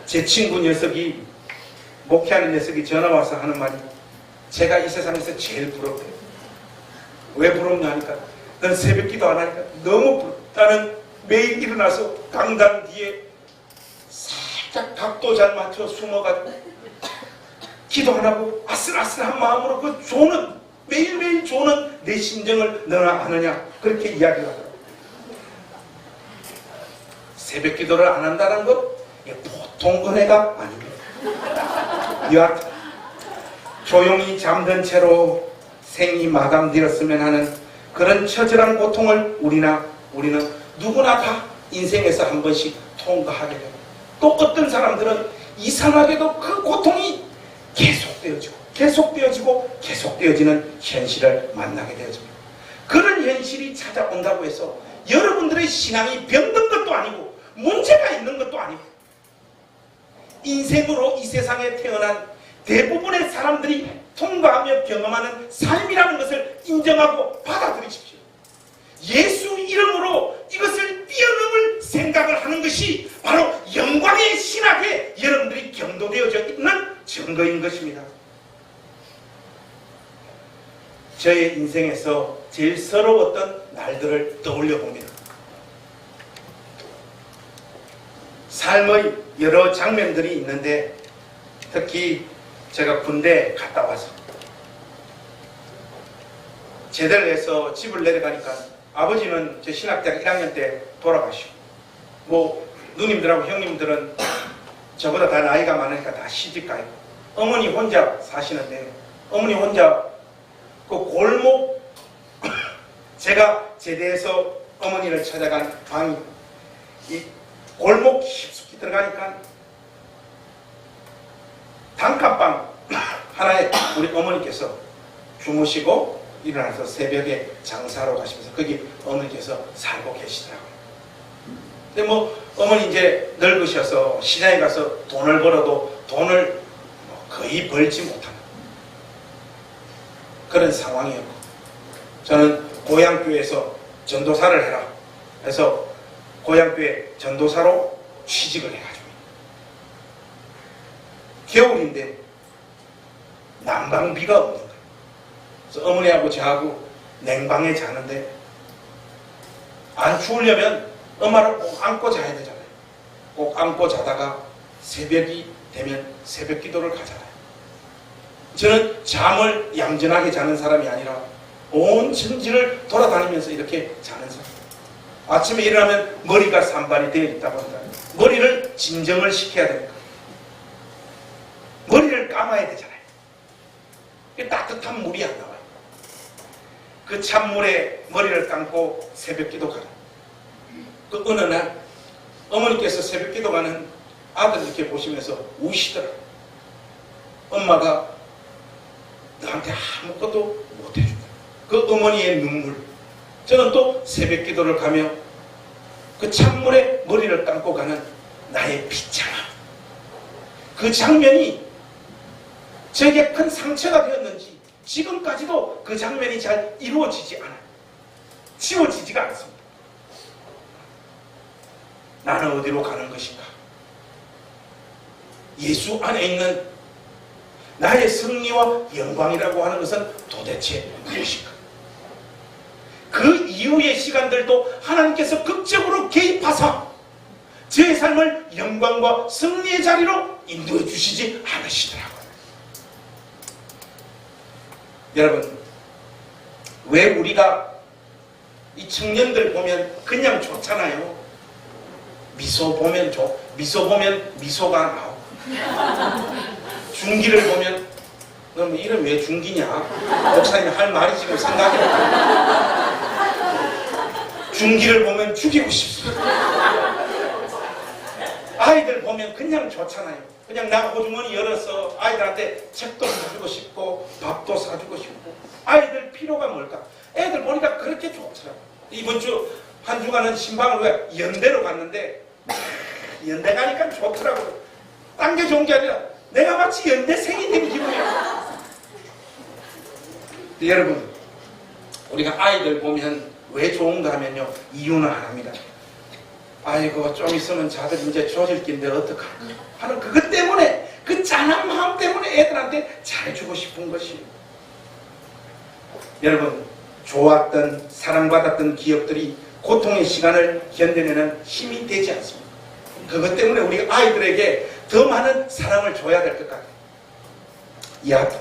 제 친구 녀석이, 목회하는 녀석이 전화와서 하는 말이 제가 이 세상에서 제일 부럽대요. 왜 부럽냐 하니까 넌 새벽 기도 안 하니까 너무 부럽다. 나는 매일 일어나서 강단 뒤에 살짝 각도 잘 맞춰 숨어가지고 기도 안 하고 아슬아슬한 마음으로 그 조는, 매일매일 조는 내 심정을 너나 아느냐, 그렇게 이야기를 하더라고요. 새벽 기도를 안 한다는 것 보통 은혜가 아닙니다. 여하튼 조용히 잠든 채로 생이 마감되었으면 하는 그런 처절한 고통을 우리는 누구나 다 인생에서 한 번씩 통과하게 되고, 또 어떤 사람들은 이상하게도 그 고통이 계속되어지는 현실을 만나게 되어집니다. 그런 현실이 찾아온다고 해서 여러분들의 신앙이 병든 것도 아니고 문제가 있는 것도 아니고, 인생으로 이 세상에 태어난 대부분의 사람들이 통과하며 경험하는 삶이라는 것을 인정하고 받아들이십시오. 예수 이름으로 이것을 뛰어넘을 생각을 하는 것이 바로 영광의 신학에 여러분들이 경도되어져 있는 증거인 것입니다. 저의 인생에서 제일 서러웠던 날들을 떠올려 봅니다. 삶의 여러 장면들이 있는데, 특히 제가 군대 갔다 와서 제대를 해서 집을 내려가니까 아버지는 제 신학대학 1학년 때 돌아가시고, 누님들하고 형님들은 저보다 다 나이가 많으니까 다 시집가요. 어머니 혼자 사시는데, 어머니 혼자 그 골목, 제가 제대해서 어머니를 찾아간 방이 이 골목 깊숙이 들어가니까 단칸방 하나에 우리 어머니께서 주무시고 일어나서 새벽에 장사로 가시면서 거기 어머니께서 살고 계시더라고요. 근데 어머니 이제 늙으셔서 시장에 가서 돈을 벌어도 돈을 거의 벌지 못하는 그런 상황이었고, 저는 고향교회에서 전도사를 해라 해서 고향교회 전도사로 취직을 해가지고, 겨울인데 난방비가 없는 거예요. 그래서 어머니하고 저하고 냉방에 자는데 안 추우려면 엄마를 꼭 안고 자야 되잖아요. 꼭 안고 자다가 새벽이 되면 새벽 기도를 가잖아요. 저는 잠을 얌전하게 자는 사람이 아니라 온 천지를 돌아다니면서 이렇게 자는 사람. 아침에 일어나면 머리가 산발이 되어 있다고 한다. 머리를 진정을 시켜야 됩니다. 머리를 감아야 되잖아요. 따뜻한 물이 안 나와요. 그 찬물에 머리를 감고 새벽 기도 가라. 그 어느 날 어머니께서 새벽 기도 가는 아들 이렇게 보시면서 우시더라고요. 엄마가 나한테 아무것도 못 해준다. 그 어머니의 눈물. 저는 또 새벽 기도를 가며 그 찬물에 머리를 감고 가는 나의 빗장아. 그 장면이 저에게 큰 상처가 되었는지 지금까지도 그 장면이 잘 이루어지지 않아요. 지워지지가 않습니다. 나는 어디로 가는 것인가? 예수 안에 있는 나의 승리와 영광이라고 하는 것은 도대체 무엇인가? 그 이후의 시간들도 하나님께서 극적으로 개입하사 저의 삶을 영광과 승리의 자리로 인도해 주시지 않으시더라고요. 여러분, 왜 우리가 이 청년들 보면 그냥 좋잖아요. 미소 보면 미소가 나오고 중기를 보면 너 뭐 이름 왜 중기냐? 목사님이 할 말이 지금 생각이 나. 중기를 보면 죽이고 싶습니다. 아이들 보면 그냥 좋잖아요. 그냥 나 호주머니 열어서 아이들한테 책도 사주고 싶고 밥도 사주고 싶고. 아이들 필요가 뭘까? 애들 보니까 그렇게 좋더라고요. 이번 주 한 주간은 신방을 왜 연대로 갔는데 연대 가니까 좋더라고요. 딴 게 좋은 게 아니라 내가 마치 연대생이 된 기분이야. 여러분, 우리가 아이들 보면 왜 좋은가 하면요, 이유는 하나입니다. 아이고 좀 있으면 자들 이제 조질 낀데 어떡할까 하는 그것 때문에, 그 짠한 마음 때문에 애들한테 잘해주고 싶은 것이에요. 여러분, 좋았던 사랑받았던 기억들이 고통의 시간을 견뎌내는 힘이 되지 않습니다. 그것 때문에 우리 아이들에게 더 많은 사랑을 줘야 될 것 같아요. 이 아들,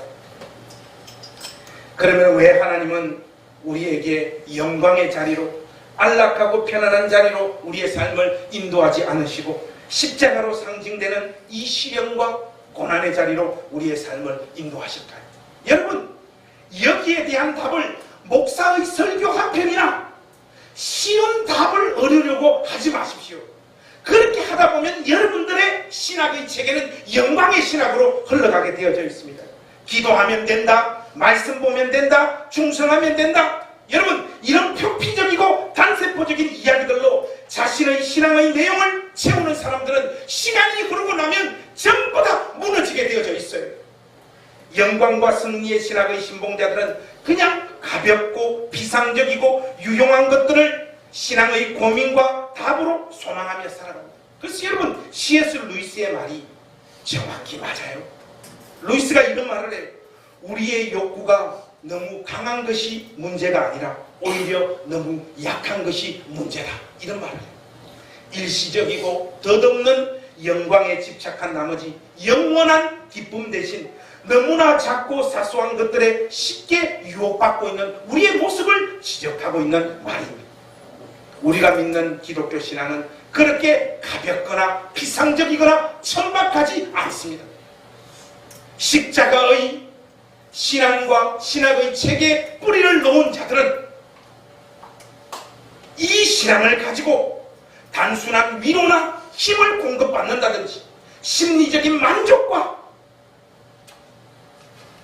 그러면 왜 하나님은 우리에게 영광의 자리로, 안락하고 편안한 자리로 우리의 삶을 인도하지 않으시고 십자가로 상징되는 이 시련과 고난의 자리로 우리의 삶을 인도하실까요? 여러분, 여기에 대한 답을 목사의 설교 한 편이나 쉬운 답을 얻으려고 하지 마십시오. 그렇게 하다 보면 여러분들의 신학의 체계는 영광의 신학으로 흘러가게 되어져 있습니다. 기도하면 된다, 말씀 보면 된다, 충성하면 된다. 여러분, 이런 표피적이고 단세포적인 이야기들로 자신의 신앙의 내용을 채우는 사람들은 시간이 흐르고 나면 전부 다 무너지게 되어져 있어요. 영광과 승리의 신학의 신봉자들은 그냥 가볍고 비상적이고 유용한 것들을 신앙의 고민과 답으로 소망하며 살아갑니다. 그래서 여러분, C.S. 루이스의 말이 정확히 맞아요. 루이스가 이런 말을 해요. 우리의 욕구가 너무 강한 것이 문제가 아니라 오히려 너무 약한 것이 문제다. 이런 말을 해요. 일시적이고 덧없는 영광에 집착한 나머지 영원한 기쁨 대신 너무나 작고 사소한 것들에 쉽게 유혹받고 있는 우리의 모습을 지적하고 있는 말입니다. 우리가 믿는 기독교 신앙은 그렇게 가볍거나 비상적이거나 천박하지 않습니다. 십자가의 신앙과 신학의 체계에 뿌리를 놓은 자들은 이 신앙을 가지고 단순한 위로나 힘을 공급받는다든지 심리적인 만족과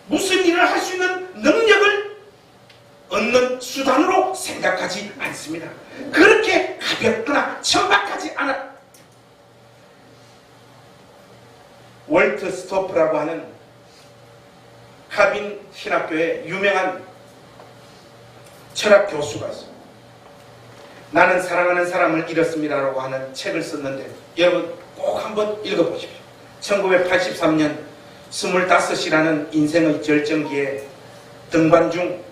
무슨 일을 할 수 있는 능력을 얻는 수단으로 생각하지 않습니다. 그렇게 가볍거나 천박하지 않아. 월트 스토프라고 하는 칼빈 신학교의 유명한 철학 교수가 있어요. 나는 사랑하는 사람을 잃었습니다라고 하는 책을 썼는데 여러분 꼭 한번 읽어보십시오. 1983년 25이라는 인생의 절정기에 등반 중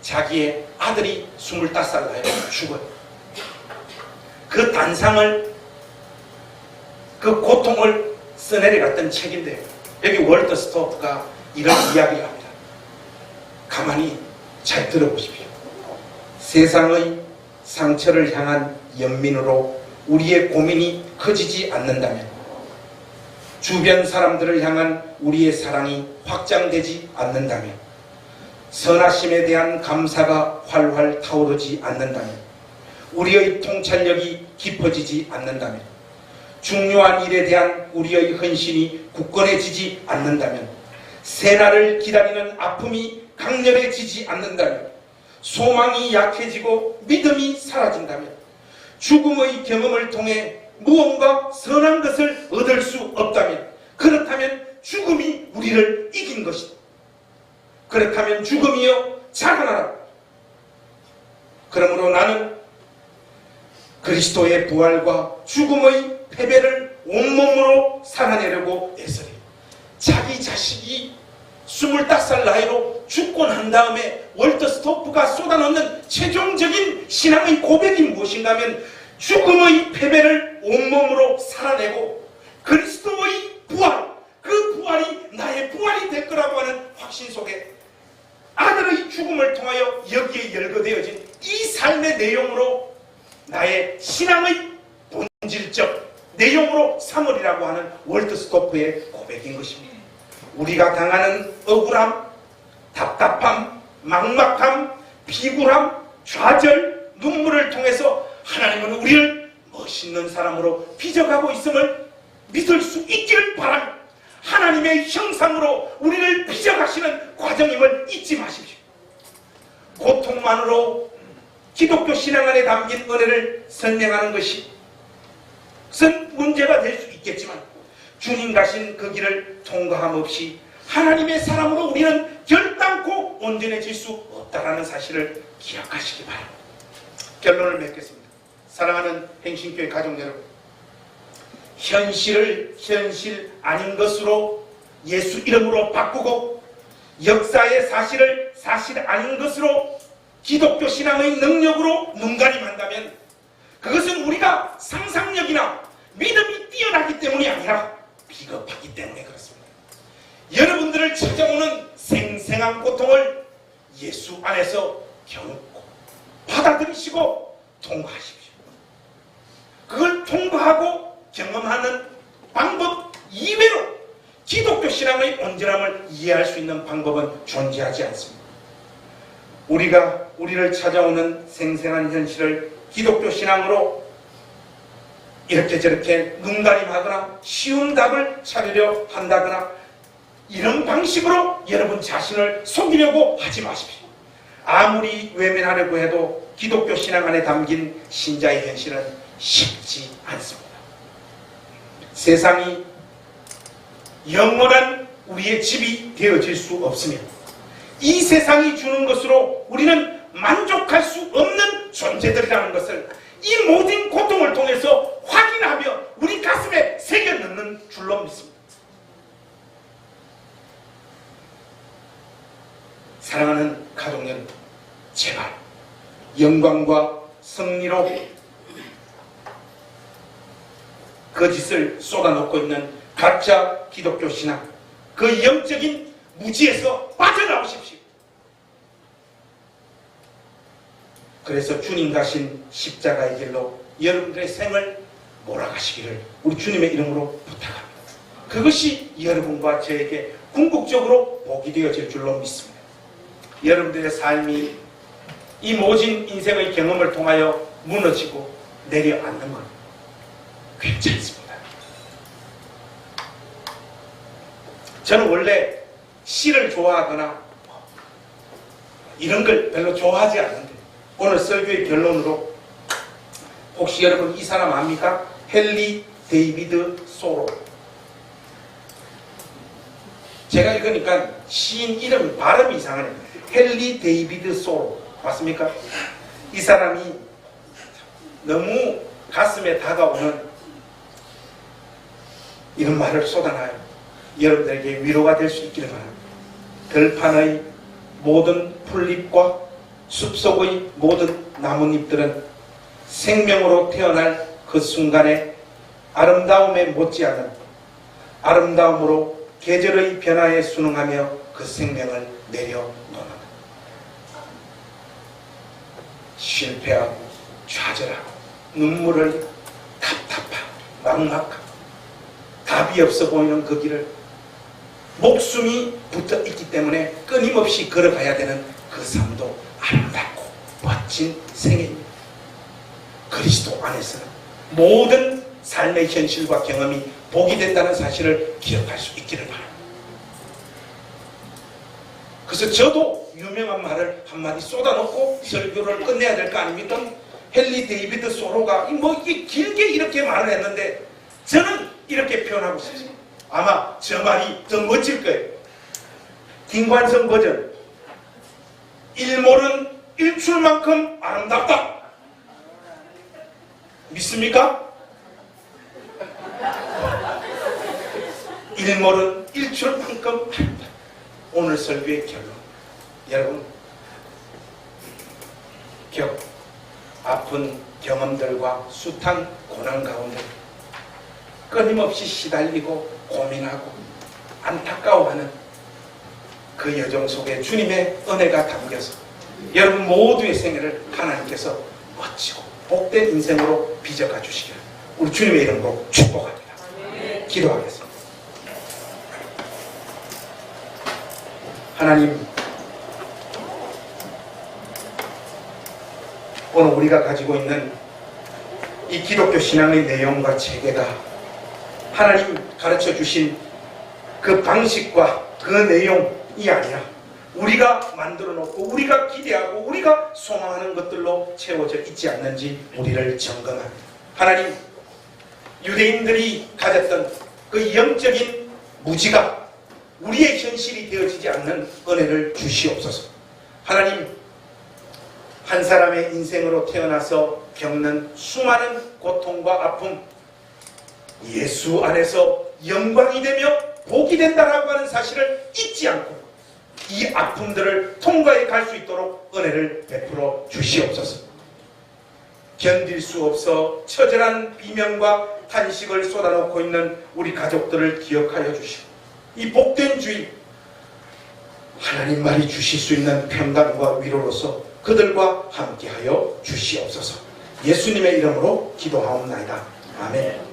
자기의 아들이 25살 나이에 죽어요. 그 단상을, 그 고통을 써내려갔던 책인데, 여기 월터 스토프가 이런 이야기를 합니다. 가만히 잘 들어보십시오. 세상의 상처를 향한 연민으로 우리의 고민이 커지지 않는다면, 주변 사람들을 향한 우리의 사랑이 확장되지 않는다면, 선하심에 대한 감사가 활활 타오르지 않는다면, 우리의 통찰력이 깊어지지 않는다면, 중요한 일에 대한 우리의 헌신이 굳건해지지 않는다면, 새날을 기다리는 아픔이 강렬해지지 않는다면, 소망이 약해지고 믿음이 사라진다면, 죽음의 경험을 통해 무언가 선한 것을 얻을 수 없다면, 그렇다면 죽음이 우리를 이긴 것이다. 그렇다면 죽음이여 자라나라. 그러므로 나는 그리스도의 부활과 죽음의 패배를 온몸으로 살아내려고 애쓰리. 자기 자식이 25살 나이로 죽고 난 다음에 월터 스토프가 쏟아놓는 최종적인 신앙의 고백이 무엇인가 하면, 죽음의 패배를 온몸으로 살아내고 그리스도의 부활, 그 부활이 나의 부활이 될 거라고 하는 확신 속에 아들의 죽음을 통하여 여기에 열거되어진 이 삶의 내용으로 나의 신앙의 본질적 내용으로 삼으리라고 하는 월터 스토프의 고백인 것입니다. 우리가 당하는 억울함, 답답함, 막막함, 비굴함, 좌절, 눈물을 통해서 하나님은 우리를 멋있는 사람으로 빚어가고 있음을 믿을 수 있기를 바랍니다. 하나님의 형상으로 우리를 빚어가시는 과정임을 잊지 마십시오. 고통만으로 기독교 신앙 안에 담긴 은혜를 설명하는 것이 큰 문제가 될 수 있겠지만, 주님 가신 그 길을 통과함 없이 하나님의 사람으로 우리는 결단코 온전해질 수 없다는 사실을 기억하시기 바랍니다. 결론을 맺겠습니다. 사랑하는 행신교회 가족 여러분, 현실을 현실 아닌 것으로 예수 이름으로 바꾸고, 역사의 사실을 사실 아닌 것으로 기독교 신앙의 능력으로 눈가림한다면, 그것은 우리가 상상력이나 믿음이 뛰어나기 때문이 아니라 비겁하기 때문에 그렇습니다. 여러분들을 찾아오는 생생한 고통을 예수 안에서 경험하고 받아들이시고 통과하십시오. 그걸 통과하고 경험하는 방법 이외로 기독교 신앙의 온전함을 이해할 수 있는 방법은 존재하지 않습니다. 우리를 찾아오는 생생한 현실을 기독교 신앙으로 이렇게 저렇게 눈가림하거나 쉬운 답을 찾으려 한다거나 이런 방식으로 여러분 자신을 속이려고 하지 마십시오. 아무리 외면하려고 해도 기독교 신앙 안에 담긴 신자의 현실은 쉽지 않습니다. 세상이 영원한 우리의 집이 되어질 수 없으며, 이 세상이 주는 것으로 우리는 만족할 수 없는 존재들이라는 것을 이 모든 고통을 통해서 확인하며 우리 가슴에 새겨 넣는 줄로 믿습니다. 사랑하는 가족 여러분, 제발 영광과 승리로 거짓을 쏟아놓고 있는 가짜 기독교 신앙, 그 영적인 무지에서 빠져나오십시오. 그래서 주님 가신 십자가의 길로 여러분들의 생을 몰아가시기를 우리 주님의 이름으로 부탁합니다. 그것이 여러분과 저에게 궁극적으로 복이 되어질 줄로 믿습니다. 여러분들의 삶이 이 모진 인생의 경험을 통하여 무너지고 내려앉는 것 괜찮습니다. 저는 원래 시를 좋아하거나 이런 걸 별로 좋아하지 않는데, 오늘 설교의 결론으로 혹시 여러분 이 사람 압니까? 헨리 데이비드 소로. 제가 읽으니까 시인 이름 발음이 이상하네요. 헨리 데이비드 소로 맞습니까? 이 사람이 너무 가슴에 다가오는 이런 말을 쏟아놔요. 여러분들에게 위로가 될 수 있기를 바랍니다. 들판의 모든 풀잎과 숲속의 모든 나뭇잎들은 생명으로 태어날 그 순간에 아름다움에 못지않은 아름다움으로 계절의 변화에 순응하며 그 생명을 내려놓는, 실패하고 좌절하고 눈물을 흘리고 답답하고 막막하고 답이 없어 보이는 그 길을 목숨이 붙어 있기 때문에 끊임없이 걸어가야 되는 그 삶도 아름답고 멋진 생애입니다. 그리스도 안에서는 모든 삶의 현실과 경험이 복이 된다는 사실을 기억할 수 있기를 바랍니다. 그래서 저도 유명한 말을 한마디 쏟아놓고 설교를 끝내야 될 거 아닙니까? 헨리 데이비드 소로가 이게 길게 이렇게 말을 했는데 저는 이렇게 표현하고 싶습니다. 아마 저 말이 더 멋질 거예요. 김관성 버전. 일몰은 일출만큼 아름답다. 믿습니까? 일몰은 일출만큼 아름답다. 오늘 설교의 결론. 여러분, 아픈 경험들과 숱한 고난 가운데 끊임없이 시달리고 고민하고 안타까워하는 그 여정 속에 주님의 은혜가 담겨서 여러분 모두의 생애를 하나님께서 멋지고 복된 인생으로 빚어가 주시기를 우리 주님의 이름으로 축복합니다. 기도하겠습니다. 하나님, 오늘 우리가 가지고 있는 이 기독교 신앙의 내용과 체계가 하나님 가르쳐 주신 그 방식과 그 내용이 아니라 우리가 만들어 놓고 우리가 기대하고 우리가 소망하는 것들로 채워져 있지 않는지 우리를 점검합니다. 하나님, 유대인들이 가졌던 그 영적인 무지가 우리의 현실이 되어지지 않는 은혜를 주시옵소서. 하나님, 한 사람의 인생으로 태어나서 겪는 수많은 고통과 아픔, 예수 안에서 영광이 되며 복이 된다라고 하는 사실을 잊지 않고 이 아픔들을 통과해 갈 수 있도록 은혜를 베풀어 주시옵소서. 견딜 수 없어 처절한 비명과 탄식을 쏟아놓고 있는 우리 가족들을 기억하여 주시고 이 복된 주일 하나님 말이 주실 수 있는 평강과 위로로서 그들과 함께하여 주시옵소서. 예수님의 이름으로 기도하옵나이다. 아멘.